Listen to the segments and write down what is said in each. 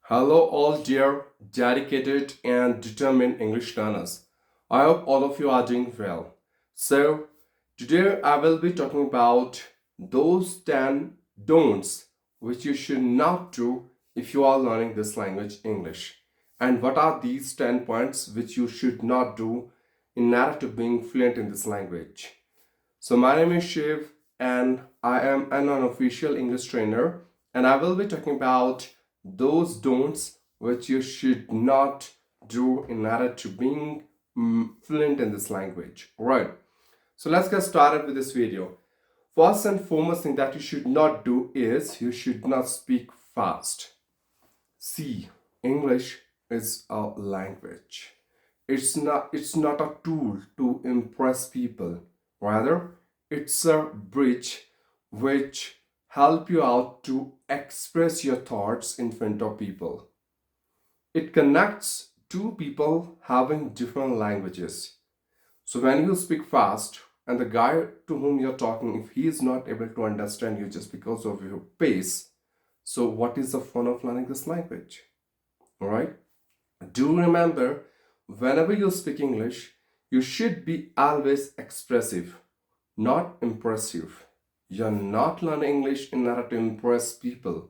Hello, all dear, dedicated, and determined English learners. I hope all of you are doing well. So, today I will be talking about those 10 don'ts which you should not do if you are learning this language, English. And what are these 10 points which you should not do in order to being fluent in this language? So, my name is Shiv, and I am an unofficial English trainer, and I will be talking about those don'ts which you should not do in order to being fluent in this language. Right. So let's get started with this video. First and foremost thing that you should not do is you should not speak fast. See, English is a language. It's not a tool to impress people. Rather, it's a bridge which help you out to express your thoughts in front of people. It connects two people having different languages. So when you speak fast and the guy to whom you're talking, if he is not able to understand you just because of your pace, so what is the fun of learning this language? All right? Do remember, whenever you speak English, you should be always expressive, not impressive. You're not learning English in order to impress people.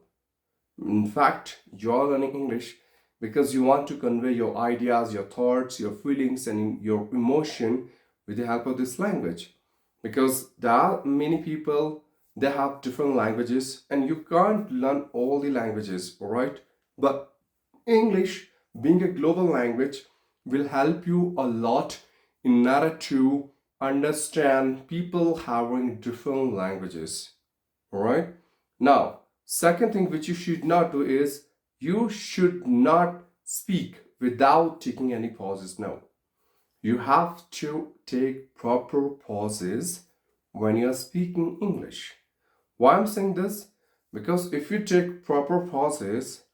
In fact, you're learning English because you want to convey your ideas, your thoughts, your feelings, and your emotion with the help of this language. Because there are many people, they have different languages, and you can't learn all the languages, all right? But English, being a global language, will help you a lot in order to understand people having different languages. All right? Now, second thing which you should not do is you should not speak without taking any pauses. No. You have to take proper pauses when you are speaking English. Why I'm saying this? Because if you take proper pauses,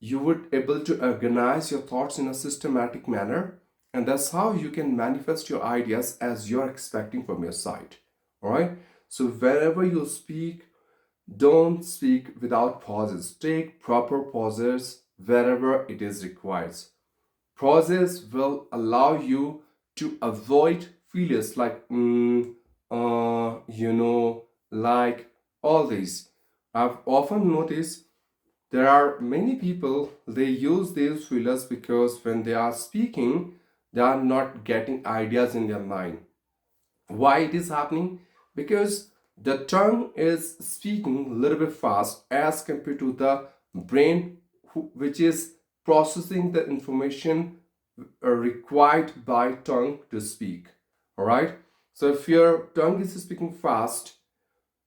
you would able to organize your thoughts in a systematic manner, and that's how you can manifest your ideas as you're expecting from your side. All right? So whenever you speak, don't speak without pauses. Take proper pauses wherever it is required. Pauses will allow you to avoid fillers like like all these. I've often noticed there are many people, they use these fillers because when they are speaking, they are not getting ideas in their mind. Why it is happening? Because the tongue is speaking a little bit fast as compared to the brain, which is processing the information required by tongue to speak. All right. So if your tongue is speaking fast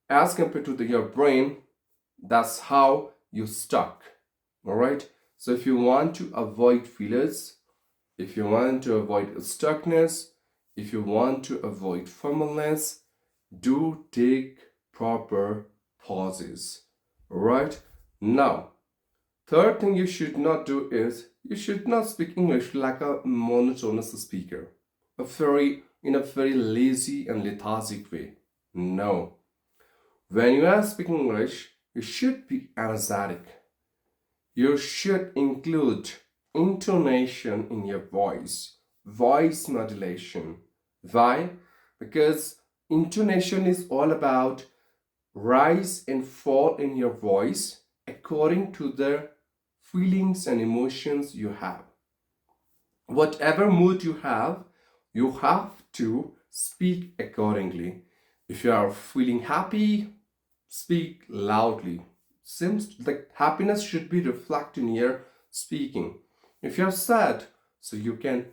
as compared to your brain, that's how you stuck. All right. So if you want to avoid fillers, if you want to avoid stuckness, if you want to avoid fumbleness, do take proper pauses. All right. Now, third thing you should not do is you should not speak English like a monotonous speaker, in a very lazy and lethargic way. No. When you are speaking English, you should be energetic. You should include intonation in your voice modulation. Why? Because intonation is all about rise and fall in your voice according to the feelings and emotions you have. Whatever mood you have to speak accordingly. If you are feeling happy, speak loudly. Seems like happiness should be reflected in your speaking. If you're sad, so you can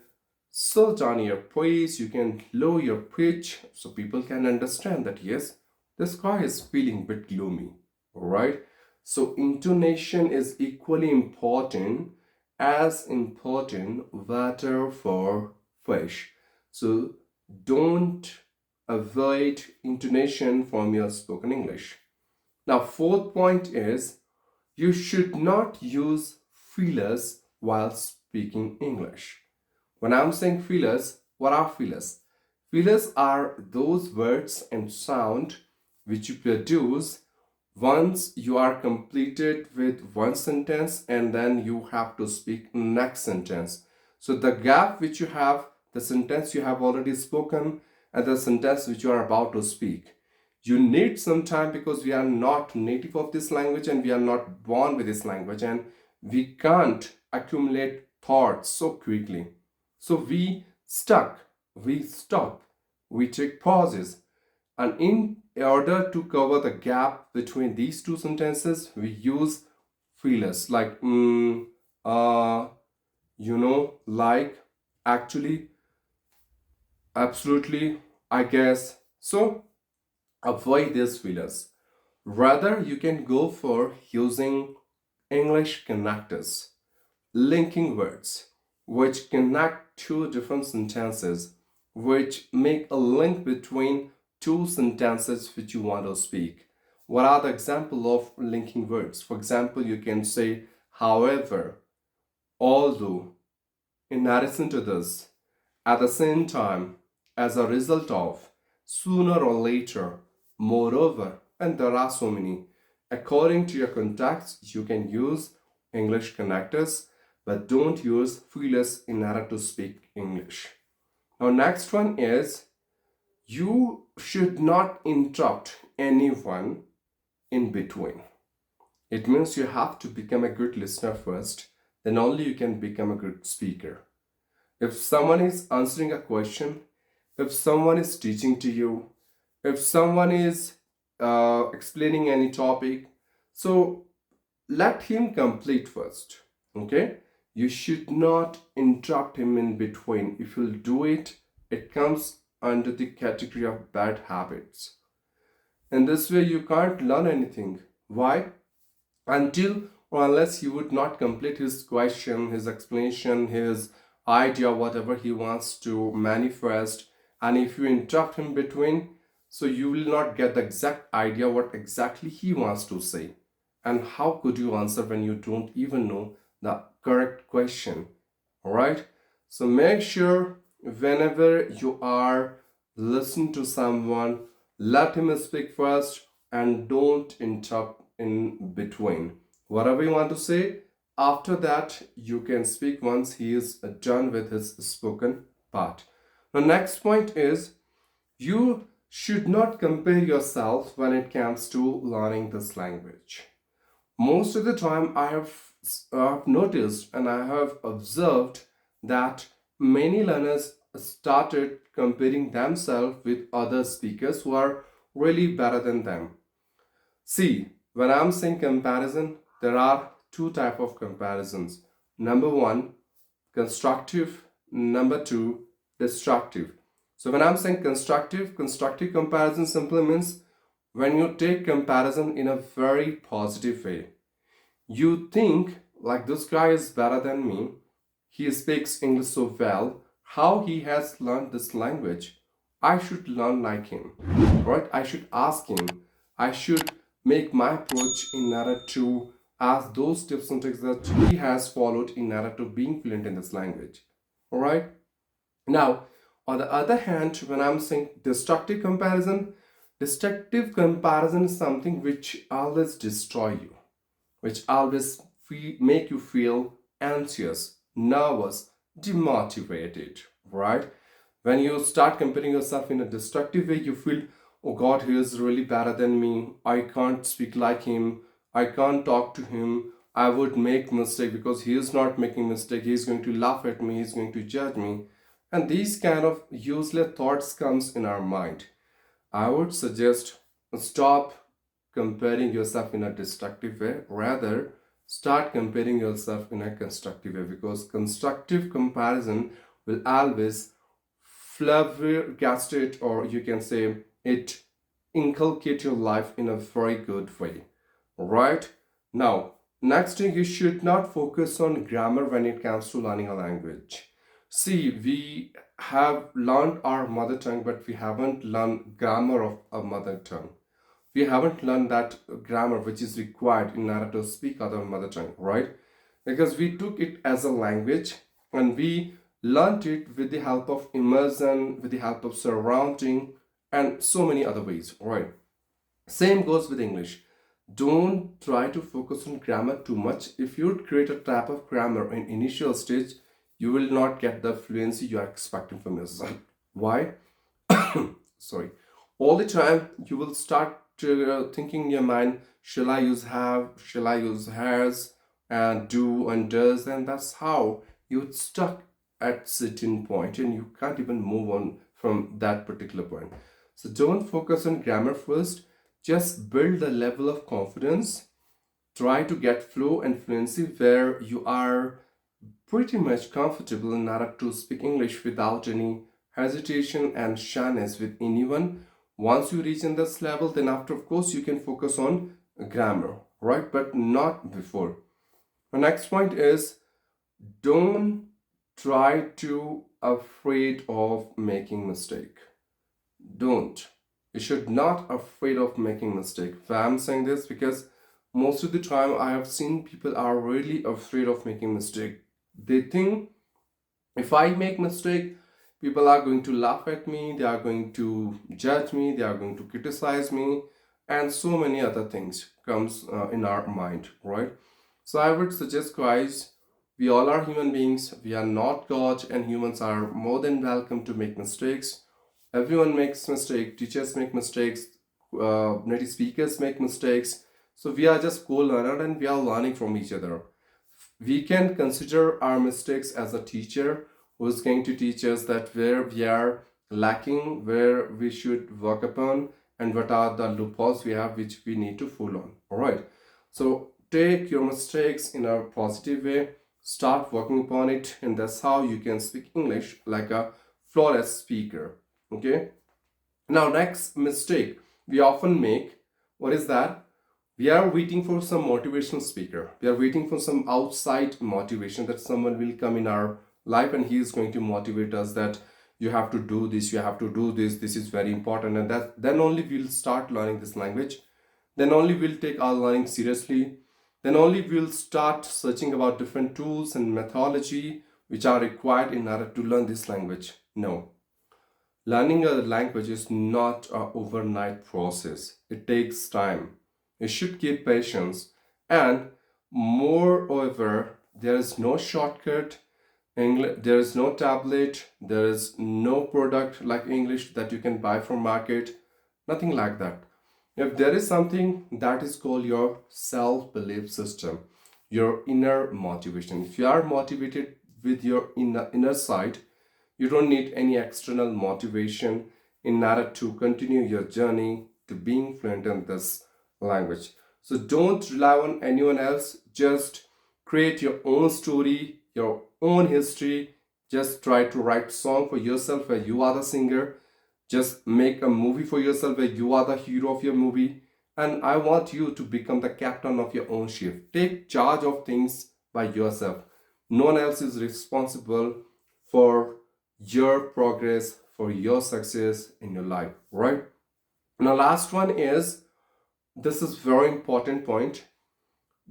slow down your pace, you can lower your pitch so people can understand that yes, this guy is feeling a bit gloomy. All right. So intonation is equally important as important water for fish. So don't avoid intonation from your spoken English. Now, fourth point is you should not use fillers while speaking English. When I'm saying fillers, what are fillers? Fillers are those words and sound which you produce Once you are completed with one sentence, and then you have to speak next sentence. So the gap which you have, the sentence you have already spoken and the sentence which you are about to speak, you need some time, because we are not native of this language and we are not born with this language, and we can't accumulate thoughts so quickly. So we stop, we take pauses, and in order to cover the gap between these two sentences, we use feelers like like, actually, absolutely, I guess. So avoid these feelers. Rather, you can go for using English connectors, linking words, which connect two different sentences, which make a link between two sentences which you want to speak. What are the example of linking words? For example, you can say however, although, in addition to this, at the same time, as a result of, sooner or later, moreover, and there are so many. According to your context, you can use English connectors, but don't use feelers in order to speak English. Now, next one is, you should not interrupt anyone in between. It means you have to become a good listener first, then only you can become a good speaker. If someone is answering a question, if someone is teaching to you, if someone is explaining any topic, so let him complete first. Okay? You should not interrupt him in between. If you'll do it, it comes under the category of bad habits. In this way, you can't learn anything. Why? Until or unless he would not complete his question, his explanation, his idea, whatever he wants to manifest. And if you interrupt him between, so you will not get the exact idea what exactly he wants to say. And how could you answer when you don't even know the correct question? All right. So make sure whenever you are listening to someone, let him speak first and don't interrupt in between. Whatever you want to say, after that you can speak once he is done with his spoken part. The next point is, you should not compare yourself when it comes to learning this language. Most of the time, I have noticed and I have observed that many learners started comparing themselves with other speakers who are really better than them. See, when I'm saying comparison, there are two type of comparisons. Number one, constructive. Number two, destructive. So when I'm saying constructive comparison simply means when you take comparison in a very positive way. You think like, this guy is better than me. He speaks English so well. How he has learned this language? I should learn like him, right? I should ask him. I should make my approach in order to ask those tips and tricks that he has followed in order to being fluent in this language. All right. Now, on the other hand, when I'm saying destructive comparison is something which always destroy you, which always make you feel anxious, nervous, demotivated, right? When you start comparing yourself in a destructive way, you feel, oh God, he is really better than me. I can't speak like him. I can't talk to him. I would make mistake because he is not making mistake. He is going to laugh at me. He's going to judge me. And these kind of useless thoughts comes in our mind. I would suggest stop comparing yourself in a destructive way. Rather, start comparing yourself in a constructive way, because constructive comparison will always flabbergasted, or you can say it inculcate your life in a very good way. Right? Now, next thing, you should not focus on grammar when it comes to learning a language. See, we have learned our mother tongue, but we haven't learned grammar of our mother tongue. We haven't learned that grammar which is required in order to speak our mother tongue, right? Because we took it as a language and we learned it with the help of immersion, with the help of surrounding, and so many other ways, right? Same goes with English. Don't try to focus on grammar too much. If you create a trap of grammar in initial stage, you will not get the fluency you are expecting from yourself. Why? Sorry. All the time you will start thinking in your mind, shall I use have, shall I use has, and do and does, and that's how you're stuck at certain point and you can't even move on from that particular point. So don't focus on grammar first, just build the level of confidence. Try to get flow and fluency where you are pretty much comfortable in order to speak English without any hesitation and shyness with anyone. Once you reach in this level, then after, of course, you can focus on grammar, right? But not before. The next point is, don't try to afraid of making mistake. Don't. You should not afraid of making mistake. Why I'm saying this, because most of the time I have seen people are really afraid of making mistake. They think, if I make mistake, people are going to laugh at me, they are going to judge me, they are going to criticize me, and so many other things comes in our mind, right? So I would suggest, guys, we all are human beings, we are not God, and humans are more than welcome to make mistakes. Everyone makes mistakes, teachers make mistakes, native speakers make mistakes. So we are just co-learner and we are learning from each other. We can consider our mistakes as a teacher who is going to teach us that where we are lacking, where we should work upon, and what are the loopholes we have which we need to pull on. All right. So take your mistakes in a positive way, start working upon it, and that's how you can speak English like a flawless speaker. Okay. Now, next mistake we often make, what is that? We are waiting for some motivational speaker. We are waiting for some outside motivation, that someone will come in our life and he is going to motivate us that you have to do this, you have to do this, this is very important, and that then only we'll start learning this language. Then only we'll take our learning seriously. Then only we'll start searching about different tools and methodology which are required in order to learn this language. No. Learning a language is not an overnight process. It takes time. You should keep patience. And moreover, there is no shortcut. There is no tablet. There is no product like English that you can buy from market. Nothing like that. If there is something, that is called your self-belief system, your inner motivation. If you are motivated with your inner side, you don't need any external motivation in order to continue your journey to being fluent in this language. So don't rely on anyone else. Just create your own story, your own history. Just try to write song for yourself where you are the singer. Just make a movie for yourself where you are the hero of your movie. And I want you to become the captain of your own ship. Take charge of things by yourself. No one else is responsible for your progress, for your success in your life, right? Now, last one is, this is very important point.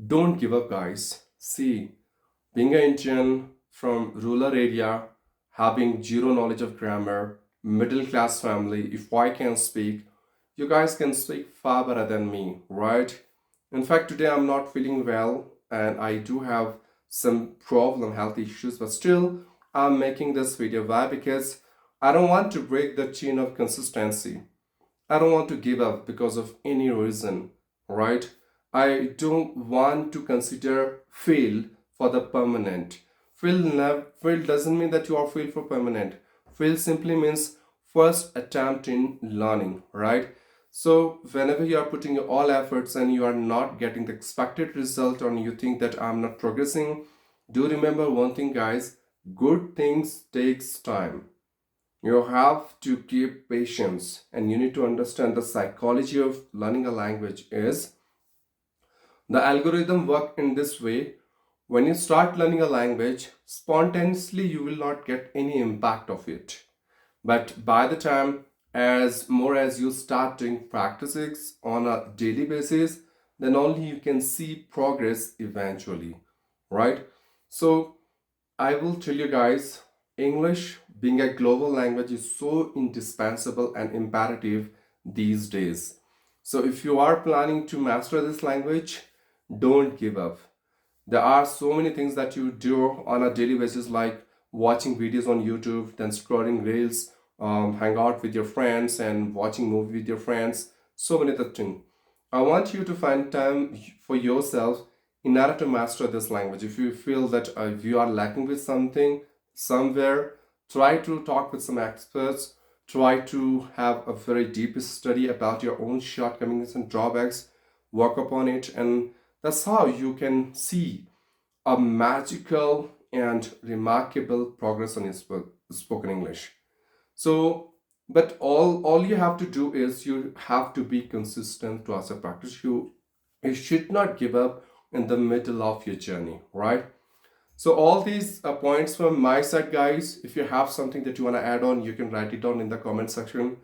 Don't give up, guys. See, being an Indian from rural area, having zero knowledge of grammar, middle class family, if I can speak, you guys can speak far better than me, right? In fact, today I'm not feeling well and I do have some problem, health issues, but still I'm making this video. Why? Because I don't want to break the chain of consistency. I don't want to give up because of any reason, right? I don't want to consider fail for the permanent. Fail doesn't mean that you are failed for permanent. Fail simply means first attempt in learning, right? So whenever you are putting your all efforts and you are not getting the expected result, or you think that I'm not progressing, do remember one thing, guys. Good things takes time. You have to keep patience, and you need to understand the psychology of learning a language is the algorithm work in this way. When you start learning a language, spontaneously you will not get any impact of it. But by the time, as more as you start doing practices on a daily basis, then only you can see progress eventually, right? So I will tell you guys, English being a global language is so indispensable and imperative these days. So if you are planning to master this language, don't give up. There are so many things that you do on a daily basis, like watching videos on YouTube, then scrolling reels, hang out with your friends and watching movie with your friends, so many other things. I want you to find time for yourself in order to master this language. If you feel that if you are lacking with something somewhere, try to talk with some experts, try to have a very deep study about your own shortcomings and drawbacks, work upon it, and that's how you can see a magical and remarkable progress on your spoken English. So, but all you have to do is you have to be consistent to as a practice. You should not give up in the middle of your journey, right? So all these points from my side, guys. If you have something that you want to add on, you can write it down in the comment section.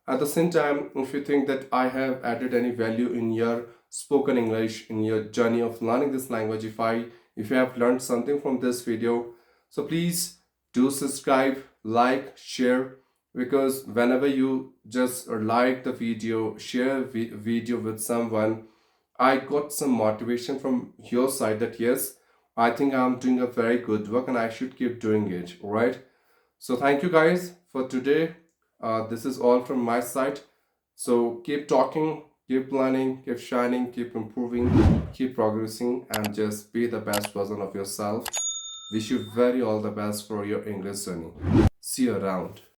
At the same time, if you think that I have added any value in your spoken English, in your journey of learning this language, if you have learned something from this video, so please do subscribe, like, share, because whenever you just like the video, share video with someone, I got some motivation from your side that yes, I think I'm doing a very good work and I should keep doing it, right? So thank you guys for today. This is all from my side. So keep talking, keep learning, keep shining, keep improving, keep progressing, and just be the best version of yourself. Wish you very all the best for your English journey. See you around.